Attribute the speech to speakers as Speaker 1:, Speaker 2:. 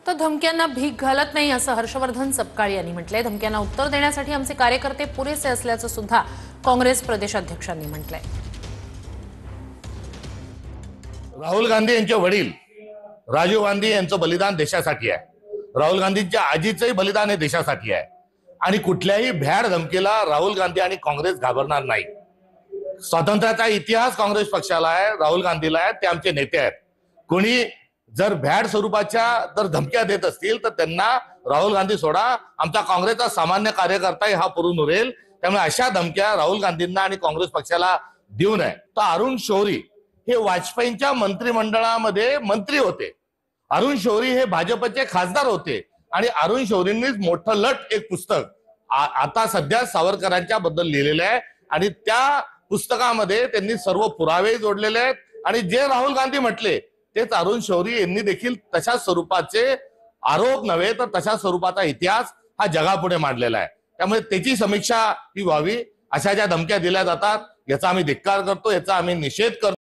Speaker 1: तर धमक्यांना भीक घालत नाही असं हर्षवर्धन सपकाळ यांनी म्हटलंय। धमक्यांना उत्तर देण्यासाठी आमचे कार्यकर्ते पुरेसे असल्याचं सुद्धा काँग्रेस प्रदेशाध्यक्षांनी म्हटलंय।
Speaker 2: राहुल गांधी यांचे वडील राजीव गांधी यांचं बलिदान देशासाठी आहे। राहुल गांधींच्या आजीचंही बलिदान हे देशासाठी आहे आणि कुठल्याही भ्याड धमकीला राहुल गांधी आणि काँग्रेस घाबरणार नाही। स्वातंत्र्याचा इतिहास काँग्रेस पक्षाला आहे, राहुल गांधीला आहे, ते आमचे नेते आहेत। कोणी जर भ्याड स्वरूपाच्या जर धमक्या देत असतील तर त्यांना राहुल गांधी सोडा, आमचा काँग्रेसचा सामान्य कार्यकर्ता हा पुरून उरेल। त्यामुळे अशा धमक्या राहुल गांधींना आणि काँग्रेस पक्षाला देऊ नये। तर अरुण शौरी हे वाजपेयींच्या मंत्रिमंडळामध्ये मंत्री होते, अरुण शौरी हे भाजपचे खासदार होते आणि अरुण शौरींनीच मोठं लट एक पुस्तक आता सध्या सावरकरांच्या बद्दल लिहिलेलं आहे आणि त्या पुस्तकामध्ये त्यांनी सर्व पुरावे जोडलेले आहेत आणि जे राहुल गांधी म्हटले तेच अरुण शौरी यांनी देखील तशा स्वरूपाचे आरोप नव्हे तर तशा स्वरूपाचा इतिहास हा जगापुढे मांडलेला आहे। त्यामुळे त्याची समीक्षा ही व्हावी। अशा ज्या धमक्या दिल्या जातात याचा आम्ही धिक्कार करतो, याचा आम्ही निषेध करतो।